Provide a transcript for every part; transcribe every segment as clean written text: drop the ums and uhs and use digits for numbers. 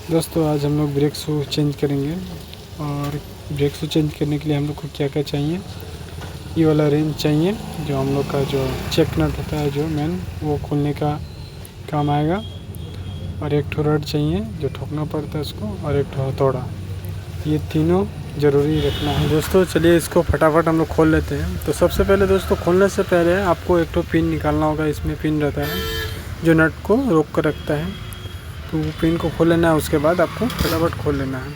दोस्तों आज हम लोग ब्रेक शू चेंज करेंगे। और ब्रेक शू चेंज करने के लिए हम लोग को क्या क्या चाहिए, ये वाला रेंज चाहिए जो हम लोग का जो चेक नट होता है जो मेन वो खोलने का काम आएगा। और एक ठो रड चाहिए जो ठोकना पड़ता है उसको, और एक ठो हथौड़ा। ये तीनों ज़रूरी रखना है। दोस्तों चलिए इसको फटाफट हम लोग खोल लेते हैं। तो सबसे पहले दोस्तों खोलने से पहले आपको एक ठो पिन निकालना होगा। इसमें पिन रहता है जो नट को रोक कर रखता है, तो वो पिन को खोल लेना है। उसके बाद आपको फटाफट खोल लेना है।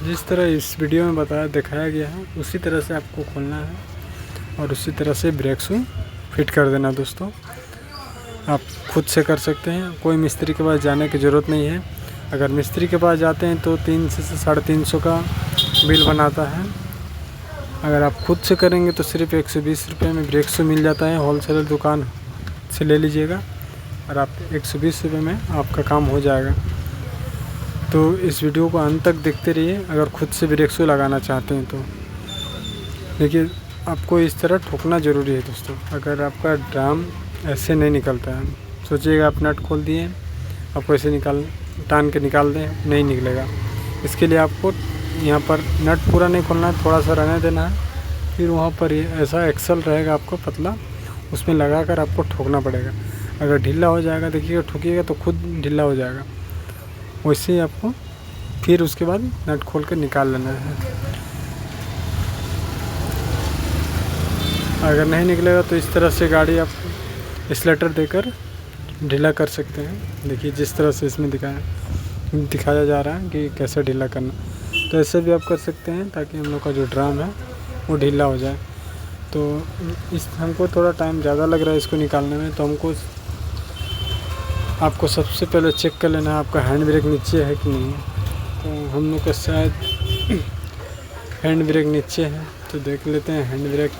जिस तरह इस वीडियो में दिखाया गया है उसी तरह से आपको खोलना है और उसी तरह से ब्रेक शू फिट कर देना। दोस्तों आप खुद से कर सकते हैं, कोई मिस्त्री के पास जाने की ज़रूरत नहीं है। अगर मिस्त्री के पास जाते हैं तो 300 से 350 का बिल बनाता है। अगर आप खुद से करेंगे तो सिर्फ 120 रुपये में ब्रेक शू मिल जाता है। होलसेलर दुकान से ले लीजिएगा और आप 120 रुपये में आपका काम हो जाएगा। तो इस वीडियो को अंत तक देखते रहिए। अगर खुद से ब्रेक शू लगाना चाहते हैं तो देखिए, आपको इस तरह ठोकना ज़रूरी है। दोस्तों अगर आपका ड्राम ऐसे नहीं निकलता है, सोचिएगा आप नट खोल दिए, आपको ऐसे टान के निकाल दें, नहीं निकलेगा। इसके लिए आपको यहाँ पर नट पूरा नहीं खोलना है, थोड़ा सा रहने देना है। फिर वहाँ पर ये ऐसा एक्सल रहेगा आपको पतला, उसमें लगाकर आपको ठोकना पड़ेगा। अगर ढीला हो जाएगा, देखिएगा ठोकिएगा तो खुद ढीला हो जाएगा। वैसे ही आपको फिर उसके बाद नट खोल कर निकाल लेना है। अगर नहीं निकलेगा तो इस तरह से गाड़ी आप स्लेटर देकर ढीला कर सकते हैं। देखिए जिस तरह से इसमें दिखाया जा रहा है कि कैसे ढीला करना, तो ऐसे भी आप कर सकते हैं ताकि हम लोग का जो ड्राम है वो ढीला हो जाए। तो हमको थोड़ा टाइम ज़्यादा लग रहा है इसको निकालने में, तो आपको सबसे पहले चेक कर लेना है आपका हैंड ब्रेक नीचे है कि नहीं है। तो हम लोग का शायद हैंड ब्रेक नीचे है, तो देख लेते हैं हैंड ब्रेक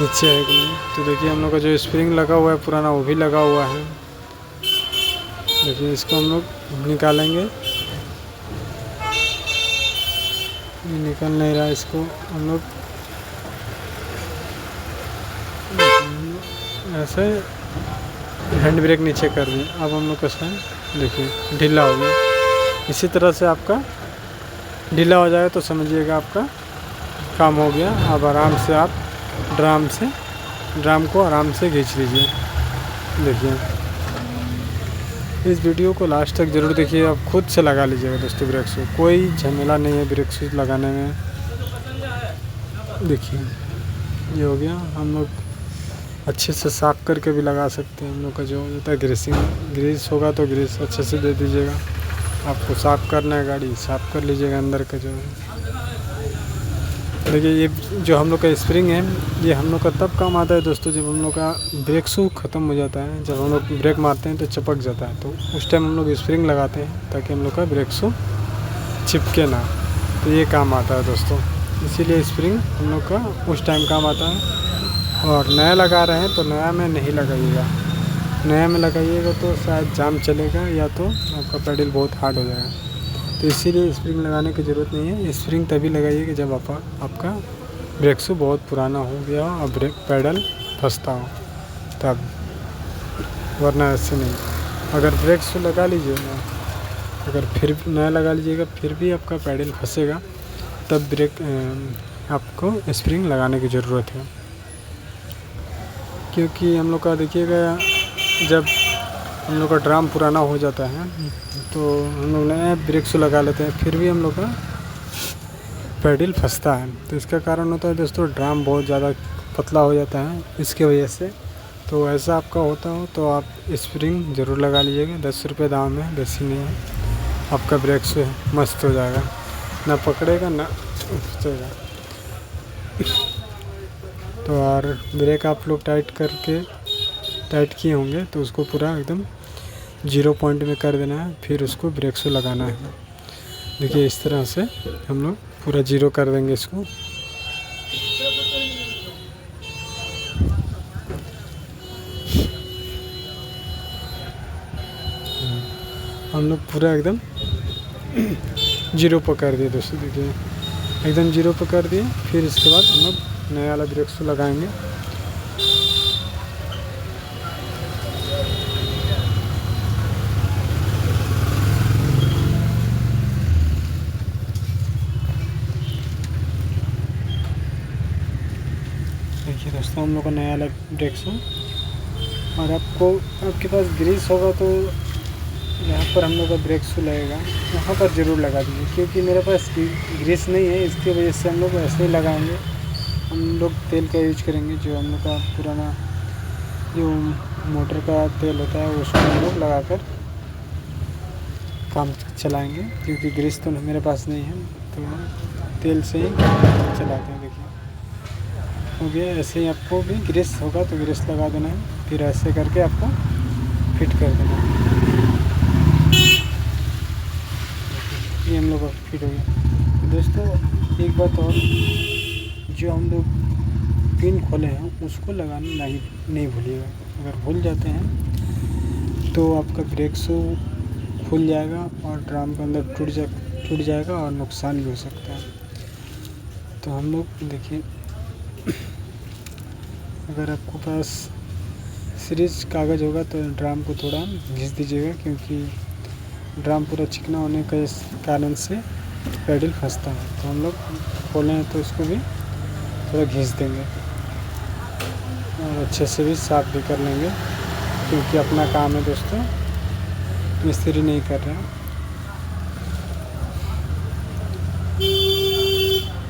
नीचे है कि नहीं। तो देखिए हम लोग का जो स्प्रिंग लगा हुआ है पुराना, वो भी लगा हुआ है। देखिए इसको हम लोग निकालेंगे, ये निकल नहीं रहा। इसको हम लोग ऐसे हैंड ब्रेक नीचे कर दिए। अब हम लोग का शायद देखिए ढीला हो गया। इसी तरह से आपका ढीला हो जाए तो समझिएगा आपका काम हो गया। अब आराम से आप ड्राम को आराम से खींच लीजिए। देखिए इस वीडियो को लास्ट तक ज़रूर देखिए, आप खुद से लगा लीजिएगा दोस्तों ब्रेक शू। कोई झमेला नहीं है ब्रेक शू लगाने में। देखिए ये हो गया। हम लोग अच्छे से साफ़ करके भी लगा सकते हैं। हम लोग का जो होता है ग्रीस होगा तो ग्रीस अच्छे से दे दीजिएगा। आपको साफ़ करना है गाड़ी, साफ़ कर लीजिएगा अंदर का जो है। देखिए ये जो हम लोग का स्प्रिंग है, ये हम लोग का तब काम आता है दोस्तों जब हम लोग का ब्रेक शू ख़त्म हो जाता है। जब हम लोग ब्रेक मारते हैं तो चिपक जाता है, तो उस टाइम हम लोग स्प्रिंग लगाते हैं ताकि हम लोग का ब्रेक शू चिपके ना। तो ये काम आता है दोस्तों, इसीलिए स्प्रिंग हम लोग का उस टाइम काम आता है। और नया लगा रहे हैं तो नया में नहीं लगाइएगा। नया में लगाइएगा तो शायद जाम चलेगा या तो आपका पैडल बहुत हार्ड हो जाएगा। तो इसीलिए स्प्रिंग लगाने की ज़रूरत नहीं है। स्प्रिंग तभी लगाइए कि जब आपका ब्रेक शू बहुत पुराना हो गया हो और ब्रेक पैडल फंसता हो तब, वरना ऐसे नहीं। अगर ब्रेक शू लगा लीजिएगा, अगर फिर नया लगा लीजिएगा फिर भी आपका पैडल फंसेगा, तब आपको स्प्रिंग लगाने की ज़रूरत है। क्योंकि हम लोग का देखिएगा जब हम लोग का ड्राम पुराना हो जाता है तो हम लोग नया ब्रेक शू लगा लेते हैं, फिर भी हम लोग का पैडल फंसता है। तो इसका कारण होता है दोस्तों ड्राम बहुत ज़्यादा पतला हो जाता है, इसके वजह से। तो ऐसा आपका होता हो तो आप स्प्रिंग ज़रूर लगा लीजिएगा। 10 रुपये दाम है, बेसी नहीं है। आपका ब्रेक शू मस्त हो जाएगा, ना पकड़ेगा ना फंसेगा। तो और ब्रेक आप लोग टाइट किए होंगे तो उसको पूरा एकदम 0 पॉइंट में कर देना है, फिर उसको ब्रेक शू लगाना है। देखिए इस तरह से हम लोग पूरा 0 कर देंगे इसको। हम लोग पूरा एकदम 0 पर कर दिए दोस्तों। देखिए एकदम 0 पर कर दिए। फिर इसके बाद हम लोग नया वाला ब्रेक शू लगाएंगे। शू हम लोग का नया वाला ब्रेक शू। और आपके पास ग्रीस होगा तो यहाँ पर हम लोग का ब्रेक शू लगेगा, वहाँ पर ज़रूर लगा दीजिए, क्योंकि मेरे पास ग्रीस नहीं है, इसकी वजह से हम लोग ऐसे ही लगाएंगे। हम लोग तेल का यूज करेंगे, जो हम लोग का पुराना जो मोटर का तेल होता है उसको हम लोग लगाकर काम चलाएंगे, क्योंकि ग्रीस तो मेरे पास नहीं है, तो तेल से ही चलाते हैं। देखिए हो गया। ऐसे ही आपको भी ग्रीस होगा तो ग्रीस लगा देना है, फिर ऐसे करके आपको फिट कर देना है। ये हम लोग का फिट हो गया। तो दोस्तों एक बात और, जो हम लोग पिन खोले हैं उसको लगाना नहीं भूलिएगा। अगर भूल जाते हैं तो आपका ब्रेक शू खुल जाएगा और ड्राम के अंदर टूट जाएगा और नुकसान भी हो सकता है। तो हम लोग देखिए, अगर आपके पास सीरीज कागज़ होगा तो ड्राम को थोड़ा घिस दीजिएगा, क्योंकि ड्राम पूरा चिकना होने के कारण से पैडल फंसता है। तो हम लोग खोले हैं तो इसको भी थोड़ा घिस देंगे और अच्छे से भी साफ़ भी कर लेंगे, क्योंकि अपना काम है दोस्तों, मिस्त्री नहीं कर रहे हैं।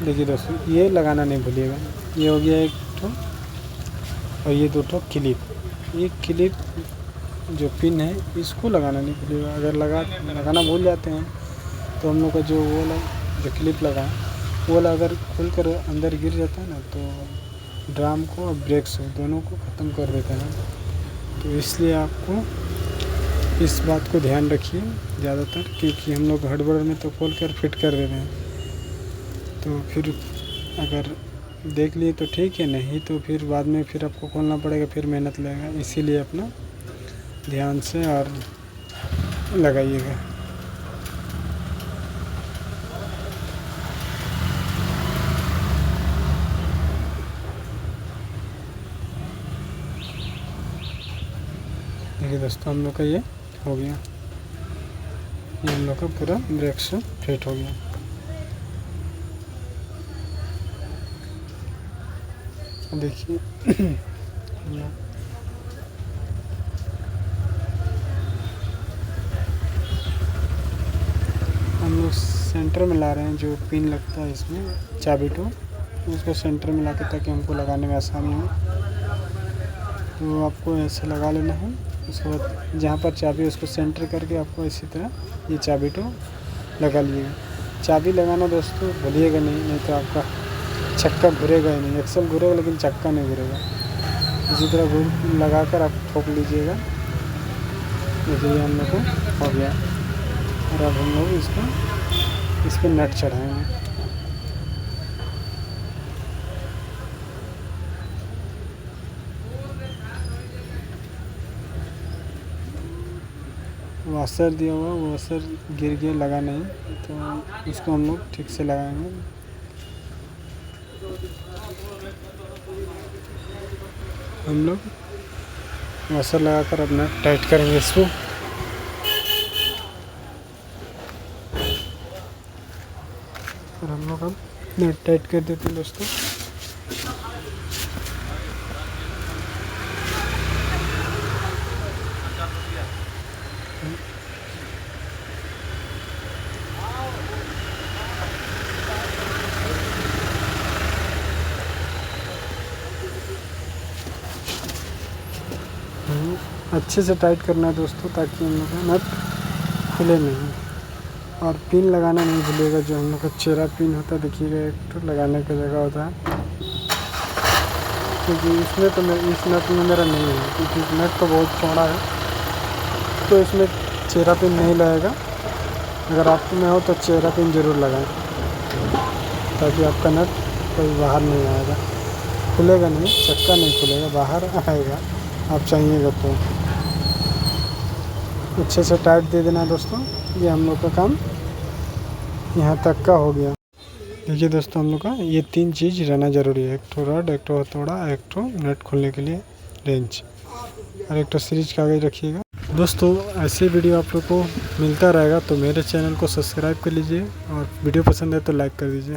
देखिए दोस्तों, ये लगाना नहीं भूलिएगा। ये हो गया एक ठो, और ये 2 ठो क्लिप। ये क्लिप जो पिन है इसको लगाना नहीं भूलिएगा। अगर लगाना भूल जाते हैं तो हम लोग का जो जो क्लिप लगा है वो अगर खुल कर अंदर गिर जाता है ना, तो ड्राम को और ब्रेक शू दोनों को ख़त्म कर देता है। तो इसलिए आपको इस बात को ध्यान रखिए ज़्यादातर, क्योंकि हम लोग हड़बड़ में तो खोल कर फिट कर देते हैं। तो फिर अगर देख लिए तो ठीक है, नहीं तो फिर बाद में फिर आपको खोलना पड़ेगा, फिर मेहनत लगेगा। इसीलिए अपना ध्यान से और लगाइएगा। देखिए दोस्तों, हम लोग का ये हो गया। ये हम लोग का पूरा ब्रेक शू फिट हो गया। देखिए हम लोग सेंटर में ला रहे हैं, जो पिन लगता है इसमें चाबी टू, उसको सेंटर में लाके, ताकि हमको लगाने में आसानी हो। तो आपको ऐसे लगा लेना है। उसके बाद जहाँ पर चाबी है उसको सेंटर करके आपको इसी तरह ये चाबी टू लगा लीजिएगा। चाबी लगाना दोस्तों भूलिएगा नहीं तो आपका चक्का घुरेगा ही नहीं। एक्सल घुरेगा लेकिन चक्का नहीं घुरेगा। इसी तरह लगाकर आप ठोक लीजिएगा। देखिए हम लोग को हो गया। और अब हम लोग इस पर नट चढ़ाएंगे। वाशर दिया हुआ, वाशर गिर गया, लगा नहीं, तो इसको हम लोग ठीक से लगाएंगे। हम लोग वाशर लगाकर अपना टाइट करेंगे इसको। और हम लोग अब नट टाइट कर देते हैं दोस्तों। अच्छे से टाइट करना है दोस्तों, ताकि हम लोग का नट खुले नहीं। और पिन लगाना नहीं भूलिएगा, जो हम लोग का चेरा पिन होता है, देखिएगा एक तो लगाने का जगह होता है, क्योंकि इसमें तो इस नट में मेरा नहीं है, क्योंकि नट तो बहुत चौड़ा है, तो इसमें चेरा पिन नहीं लगेगा। अगर आप में हो तो चेरा पिन ज़रूर लगाएं, ताकि आपका नट कोई बाहर नहीं आएगा, खुलेगा नहीं, चक्का नहीं खुलेगा, बाहर आएगा आप चाहिएगा तो। अच्छे से टाइट दे देना दोस्तों। ये हम लोग का काम यहाँ तक का हो गया। देखिए दोस्तों, हम लोग का ये 3 चीज़ रहना ज़रूरी है। एक ठो रड, एक ठो हथौड़ा, एक ठो नट खोलने के लिए रेंच, और एक ठो सीरीज कागज रखिएगा। दोस्तों ऐसे वीडियो आप लोग को मिलता रहेगा, तो मेरे चैनल को सब्सक्राइब कर लीजिए, और वीडियो पसंद है तो लाइक कर दीजिए।